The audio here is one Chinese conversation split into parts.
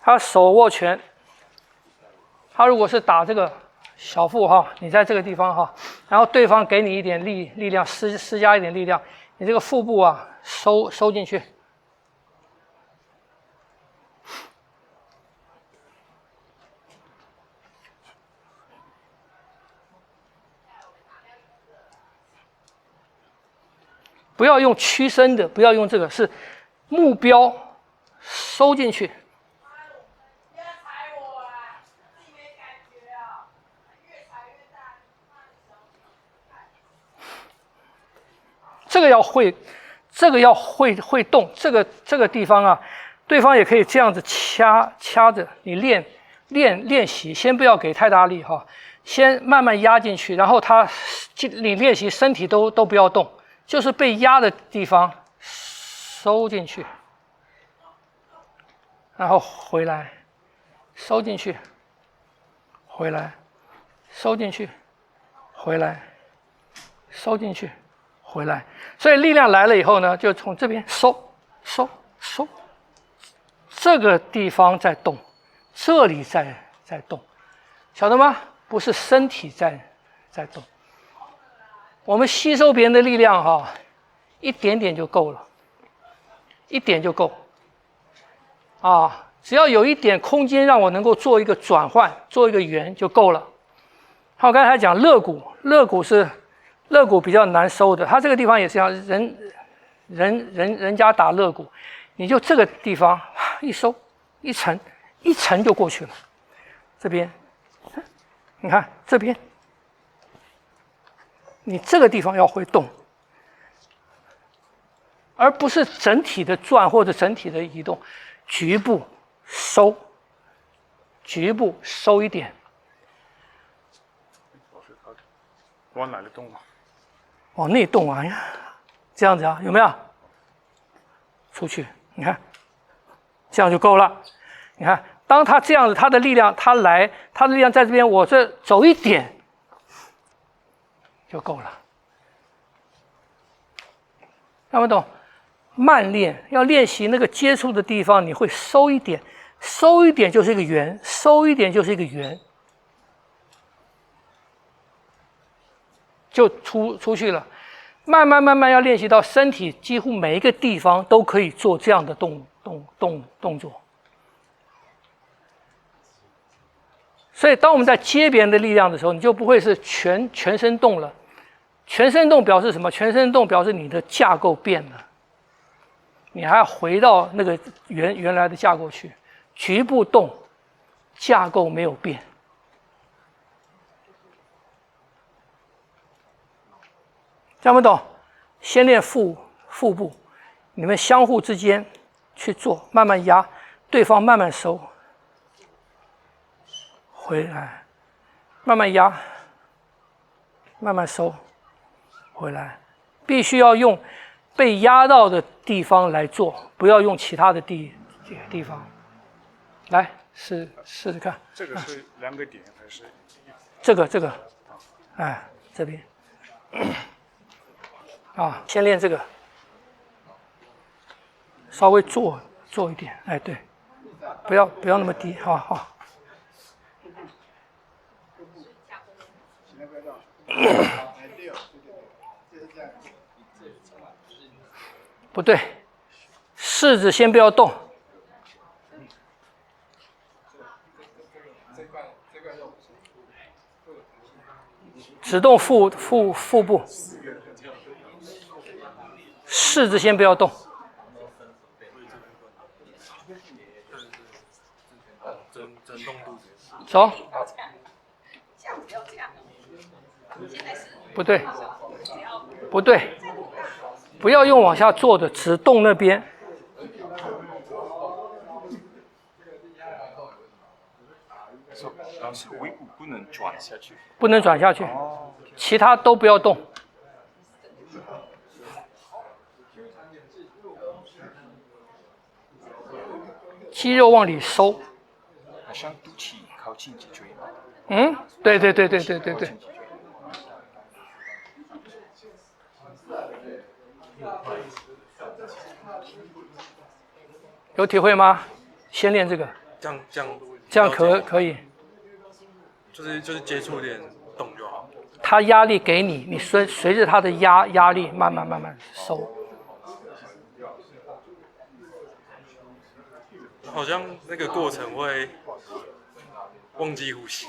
他手握拳，他如果是打这个小腹哈，你在这个地方哈，然后对方给你一点力量，施加一点力量，你这个腹部啊收进去。不要用屈伸的，不要用这个，是目标收进去。这个要会，这个要会动，这个地方啊，对方也可以这样子掐着，你练习，先不要给太大力哈，先慢慢压进去，然后你练习身体都不要动。就是被压的地方收进去，然后回来，收进去，回来，收进去，回来，收进去，回来。所以力量来了以后呢，就从这边收，这个地方在动，这里在动，晓得吗？不是身体在动。我们吸收别人的力量哈，一点点就够了，一点就够啊！只要有一点空间让我能够做一个转换，做一个圆就够了。好，我刚才讲肋骨比较难收的，它这个地方也是一样，人家打肋骨，你就这个地方一收一沉就过去了。这边，你看这边。你这个地方要会动，而不是整体的转或者整体的移动，局部收一点。往哪里动啊？往内动啊！呀，这样子啊，有没有？出去，你看，这样就够了。你看，当他这样子，他的力量在这边，我这走一点。就够了，看不懂？慢练，要练习那个接触的地方，你会收一点，收一点就是一个圆，收一点就是一个圆，就出去了。慢慢要练习到身体几乎每一个地方都可以做这样的动作。所以，当我们在接别人的力量的时候，你就不会是全身动了。全身动表示什么？全身动表示你的架构变了，你还要回到那个原来的架构去。局部动，架构没有变。听不懂？先练腹部，你们相互之间去做，慢慢压，对方慢慢收。回来，慢慢压，慢慢收，回来，必须要用被压到的地方来做，不要用其他的地方。来试试看。这个是2个点还是？这个，哎，这边，啊，先练这个，稍微做一点，哎，对，不要那么低，好。不对，柿子先不要动。只动腹部，柿子先不要动。走。不对，不要用往下做的，只动那边。老师，尾骨不能转下去。不能转下去，其他都不要动。肌肉往里收。好像肚脐靠近脊椎嘛。嗯，对。有体会吗？先练这个。这样可以，就是接触点动就好。它压力给你，你随着它的压力慢慢收。好像那个过程会忘记呼吸。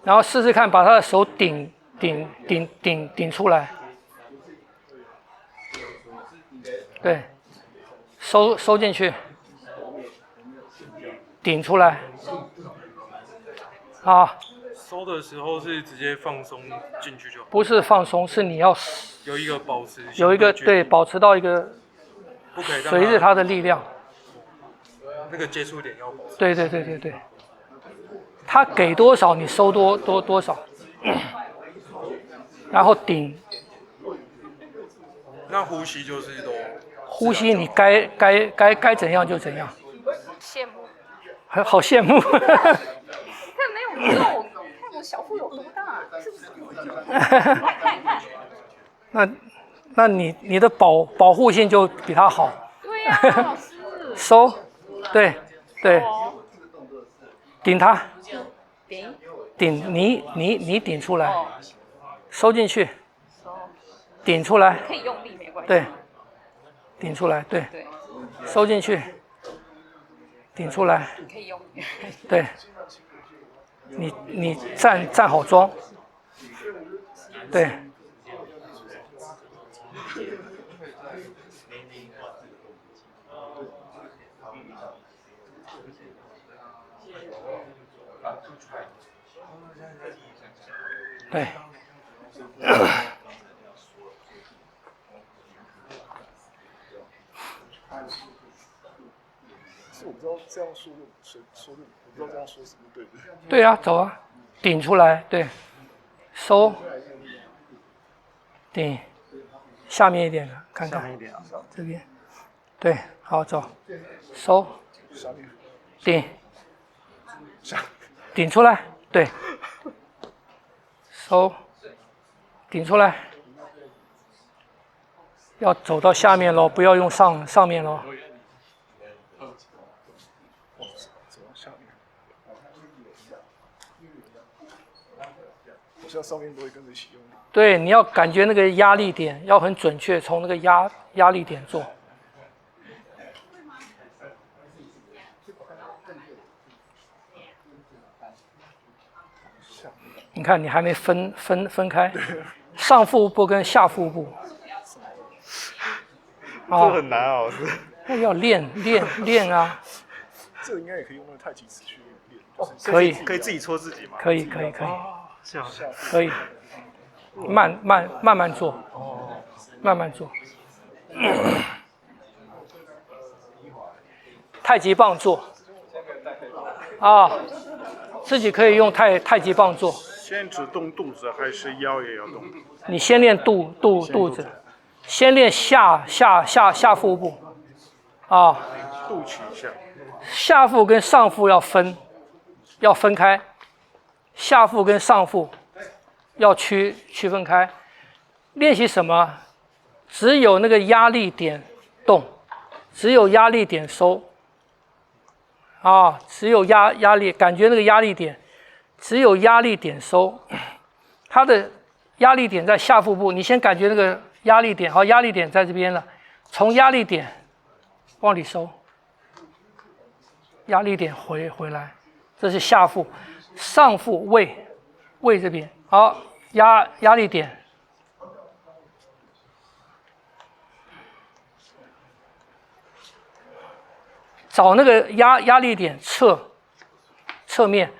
然后试试看，把他的手顶出来，对，收进去，顶出来，啊，收的时候是直接放松进去就好，不是放松，是你要有一个保持，有一个对，保持到一个不可以让随着它的力量，那个接触点要保持。对，他给多少你收多少，然后顶。那呼吸就是都呼吸你该怎样就怎样，羡慕，好羡慕。看没有肉，看我小腹有多大，是不是？看。那你的保护性就比他好。对呀、老师。收，对，顶他，顶你顶出来，收进去，顶出来，可以用力没关系。对，顶出来，对，收进去，顶出来，可以用力。对，你站好桩，对。对，是我不知道这样说的，我不知道这样说是不是对的。对啊，走啊，顶出来，对，收，顶，下面一点的，看看，这边，对，好走，收，顶，顶出来，对，收，顶出来，要走到下面咯，不要用上面咯。我现在上面都会跟着一起用。对，你要感觉那个压力点，要很准确，从那个压力点做。你看，你还没分开，上腹部跟下腹部。这很难啊，老师。那要练啊。这个应该也可以用那个太极尺去练。可以，可以自己戳自己吗？可以。这样可以，慢慢做，慢慢做。太极棒做，啊，自己可以用太极棒做。先只动肚子还是腰也要动？你先练肚子，先练下腹部，啊，肚脐下。下腹跟上腹要分开，下腹跟上腹要区分开。练习什么？只有那个压力点动，只有压力点收。啊，只有压力，感觉那个压力点，只有压力点收。它的压力点在下腹部，你先感觉那个压力点，好，压力点在这边了，从压力点往里收。压力点回来，这是下腹，上腹胃这边，好，压力点，找那个压力点侧面，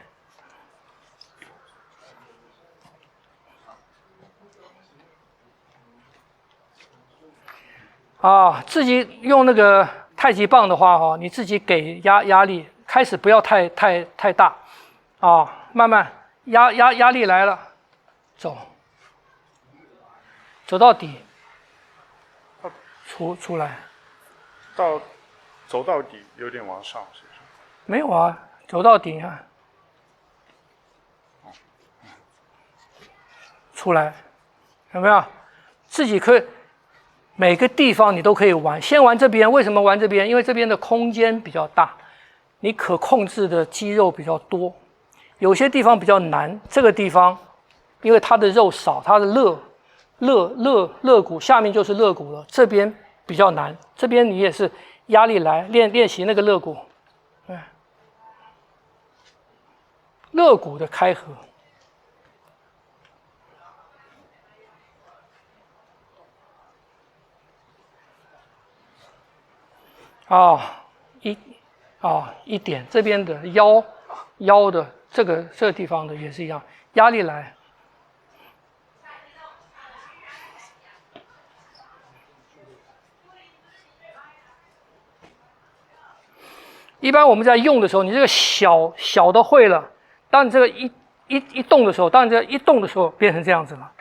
啊，自己用那个太极棒的话，哈，你自己给压力，开始不要太大，啊，慢慢压力来了，走到底，出来，走到底有点往上，是不是？没有啊，走到底啊，出来，有没有？自己可以每个地方你都可以玩。先玩这边，为什么玩这边？因为这边的空间比较大，你可控制的肌肉比较多。有些地方比较难，这个地方因为它的肉少，它的肋骨下面就是肋骨了，这边比较难。这边你也是压力来练习那个肋骨，肋骨的开合。一点这边的腰的这个地方的也是一样，压力来。一般我们在用的时候，你这个小的会了，当你这个一动的时候，当你这个一动的时候变成这样子了，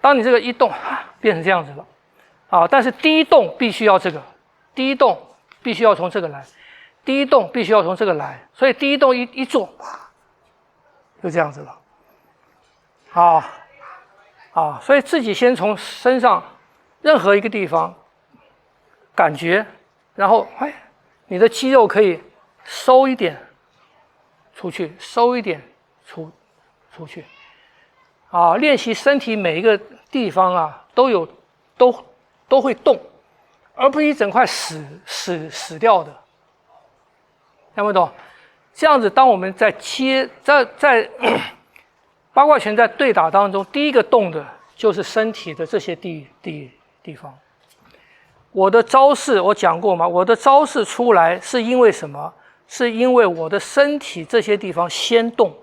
当你这个一动变成这样子了，但是第一动必须要这个，第一动必须要从这个来，第一动必须要从这个来，所以第一动一做，就这样子了，所以自己先从身上任何一个地方感觉，然后你的肌肉可以收一点出去，收一点出去，练习身体每一个地方都会动，而不是一整块死掉的，听不懂？这样子，当我们在八卦拳在对打当中，第一个动的就是身体的这些地方。我的招式我讲过吗？我的招式出来是因为什么？是因为我的身体这些地方先动，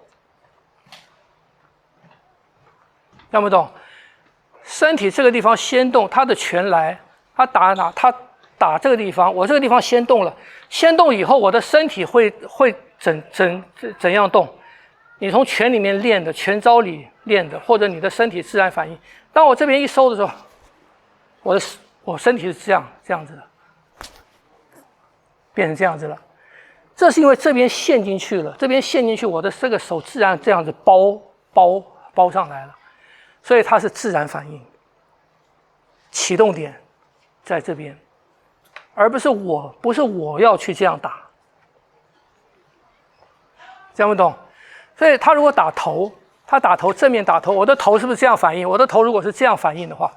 听不懂？身体这个地方先动，他的拳来，他打哪？他打这个地方，我这个地方先动了，先动以后，我的身体会怎样动？你从拳里面练的，拳招里练的，或者你的身体自然反应。当我这边一收的时候，我身体是这样子的，变成这样子了。这是因为这边陷进去了，这边陷进去，我的这个手自然这样子包上来了，所以它是自然反应。启动点在这边，而不是我要去这样打，这样不懂？所以他如果打头，他打头正面打头，我的头是不是这样反应？我的头如果是这样反应的话，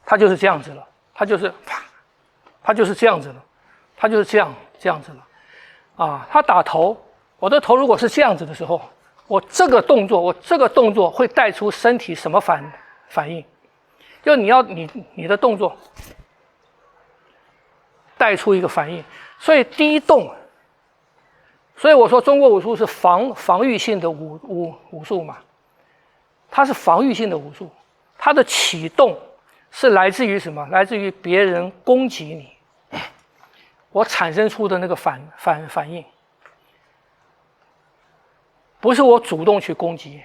它就是这样子了，它就是这样子了，它就是这样子了，他打头，我的头如果是这样子的时候，我这个动作会带出身体什么反应？就你的动作带出一个反应，所以第一动，所以我说中国武术是防御性的武术嘛，它是防御性的武术，它的启动是来自于什么？来自于别人攻击你，我产生出的那个反应，不是我主动去攻击。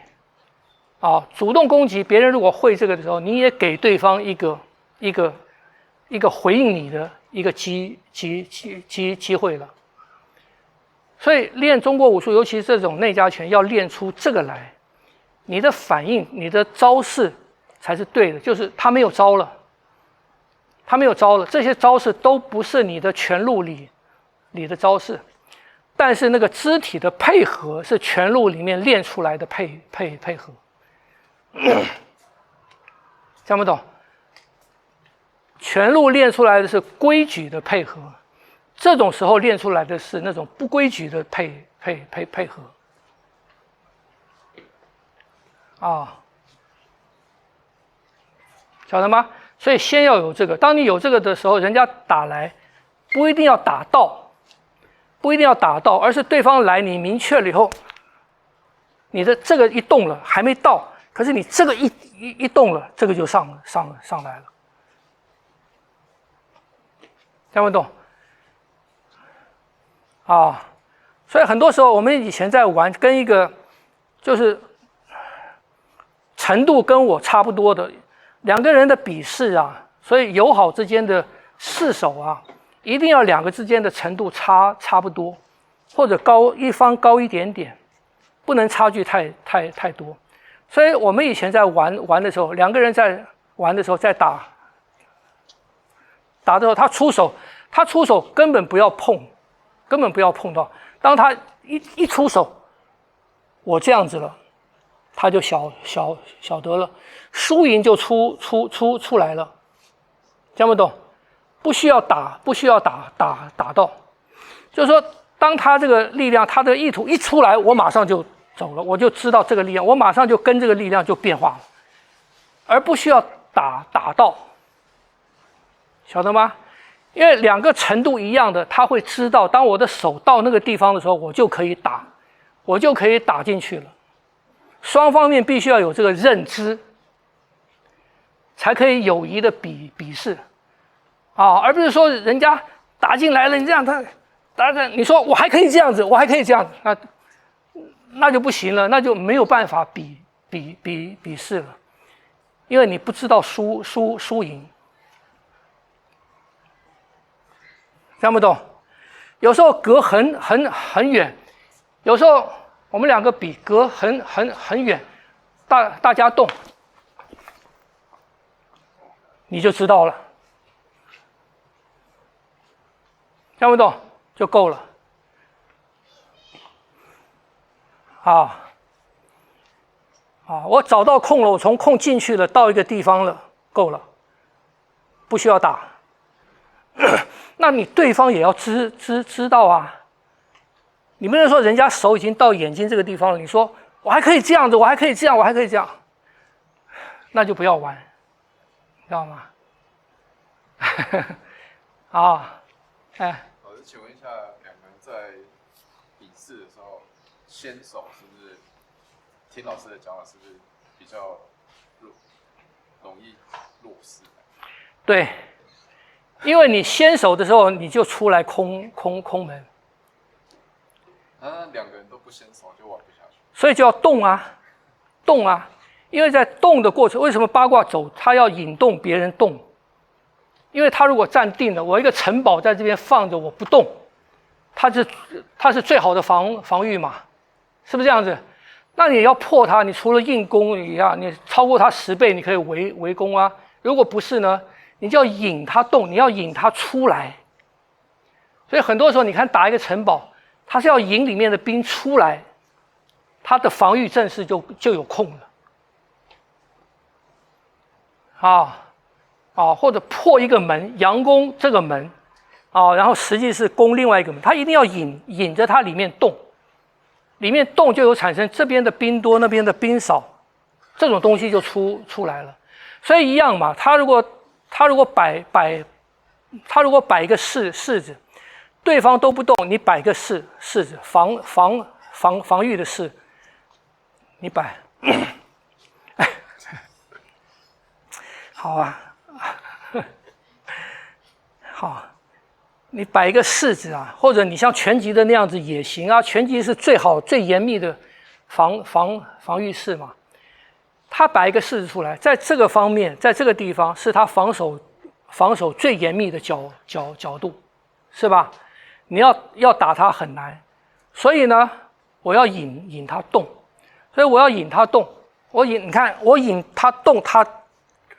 主动攻击别人，如果会这个的时候，你也给对方一个回应你的一个机会了。所以练中国武术，尤其是这种内家拳，要练出这个来，你的反应、你的招式才是对的。就是他没有招了，这些招式都不是你的拳路里的招式，但是那个肢体的配合是拳路里面练出来的配合。讲不懂？拳路练出来的是规矩的配合，这种时候练出来的是那种不规矩的配合。晓得吗？所以先要有这个。当你有这个的时候，人家打来，不一定要打到，而是对方来，你明确了以后，你的这个一动了，还没到。可是你这个一动了，这个就上来了，听不懂？所以很多时候我们以前在玩，跟一个就是程度跟我差不多的两个人的比试所以友好之间的试手一定要两个之间的程度差不多，或者一方高一点点，不能差距太多。所以我们以前在玩的时候，两个人在玩的时候再打的时候，他出手根本不要碰，根本不要碰到。当他一出手，我这样子了，他就晓得了，输赢就出来了，听不懂？不需要打到，就是说，当他这个力量，他的意图一出来，我马上就走了，我就知道这个力量，我马上就跟这个力量就变化了，而不需要打到，晓得吗？因为两个程度一样的，他会知道，当我的手到那个地方的时候，我就可以打进去了。双方面必须要有这个认知，才可以友谊的比试啊，而不是说人家打进来了，你这样他打着，你说我还可以这样子，我还可以这样子，那就不行了，那就没有办法比试了，因为你不知道输赢。听不懂？有时候隔很远，有时候我们两个比隔很远，大家动，你就知道了。听不懂就够了。我找到空了，我从空进去了，到一个地方了，够了，不需要打。那你对方也要知道啊，你不能说人家手已经到眼睛这个地方了，你说我还可以这样子，我还可以这样，我还可以这样，那就不要玩，知道吗？老师，请问一下，两个人在比试的时候，先手是不是听老师的讲法，是不是比较容易落势？对。因为你先手的时候，你就出来空门，两个人都不先手就玩不下去，所以就要动啊，因为在动的过程，为什么八卦走，他要引动别人动？因为他如果站定了，我一个城堡在这边放着，我不动，他是最好的防御嘛，是不是这样子？那你要破他，你除了硬攻一样，你超过他10倍，你可以围攻啊。如果不是呢？你就要引他动，你要引他出来。所以很多时候，你看打一个城堡，他是要引里面的兵出来，他的防御阵势就有空了。或者破一个门，佯攻这个门，然后实际是攻另外一个门，他一定要引着它里面动，里面动就有产生这边的兵多，那边的兵少，这种东西就出来了。所以一样嘛，他如果摆一个柿子，对方都不动，你摆个柿子，防御的柿，你摆，好啊，好，你摆一个柿子啊，或者你像拳击的那样子也行啊，拳击是最好最严密的防御式嘛。他摆一个柿子出来，在这个方面，在这个地方是他防守最严密的角度，是吧？你要打他很难，所以呢，我要引他动，所以我要引他动，你看我引他动，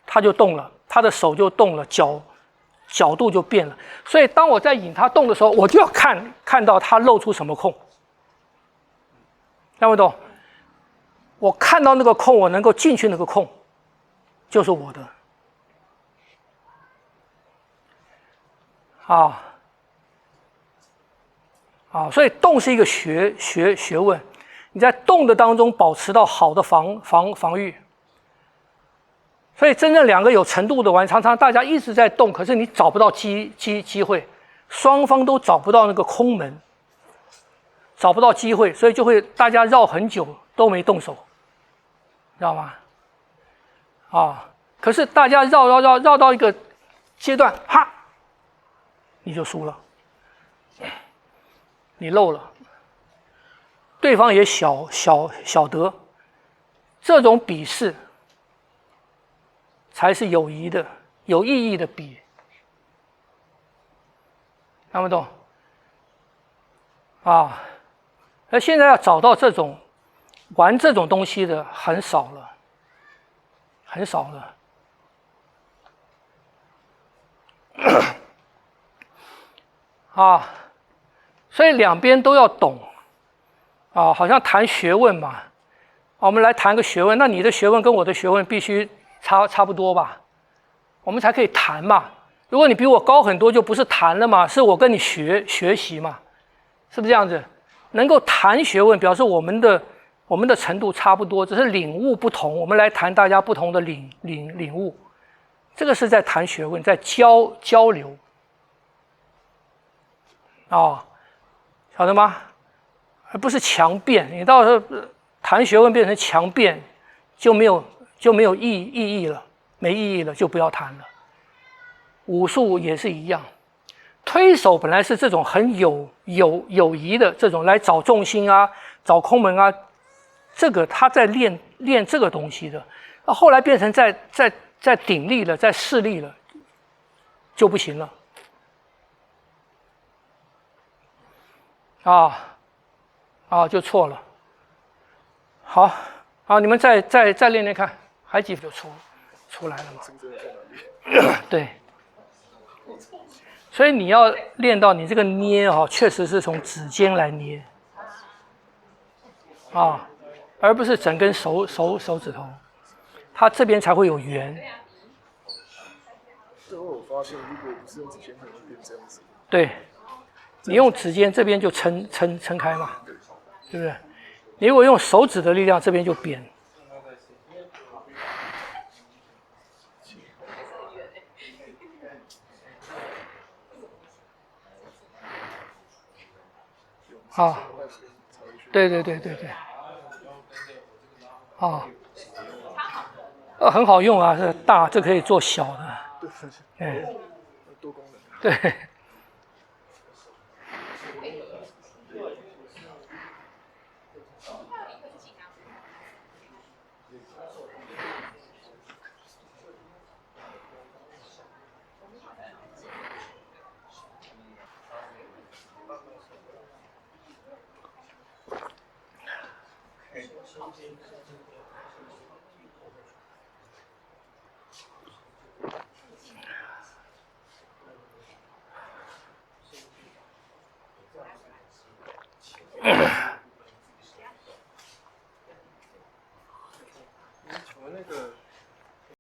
他就动了，他的手就动了，角度就变了。所以当我在引他动的时候，我就要看到他露出什么空，听不懂？我看到那个空，我能够进去那个空，就是我的。所以动是一个学问，你在动的当中保持到好的防御。所以真正两个有程度的玩，常常大家一直在动，可是你找不到机会，双方都找不到那个空门，找不到机会，所以就会大家绕很久都没动手。知道吗？可是大家绕到一个阶段，你就输了，你漏了，对方也晓得，这种比试才是有意义的比，听不懂？而现在要找到这种玩这种东西的很少了。啊，所以两边都要懂啊，好像谈学问嘛。我们来谈个学问，那你的学问跟我的学问必须差不多吧，我们才可以谈嘛。如果你比我高很多，就不是谈了嘛，是我跟你学习嘛，是不是这样子？能够谈学问，表示我们的程度差不多，只是领悟不同。我们来谈大家不同的领悟，这个是在谈学问，在交流。哦，晓得吗？而不是强辩。你到时候谈学问变成强辩，就没有意义了，没意义了，就不要谈了。武术也是一样，推手本来是这种很有谊的这种来找重心啊，找空门啊，这个他在练这个东西的，后来变成在鼎力了，在势力了，就不行了。就错了。好，你们再练练看，还几就出来了嘛？对。所以你要练到你这个捏确实是从指尖来捏而不是整根手指头，它这边才会有圆。最后我发现，如果不是用指尖，可能会变这样子。对，你用指尖这边就撑开嘛，对不对？你如果用手指的力量，这边就扁。对。很好用啊，这大，这可以做小的。对，多功能。对。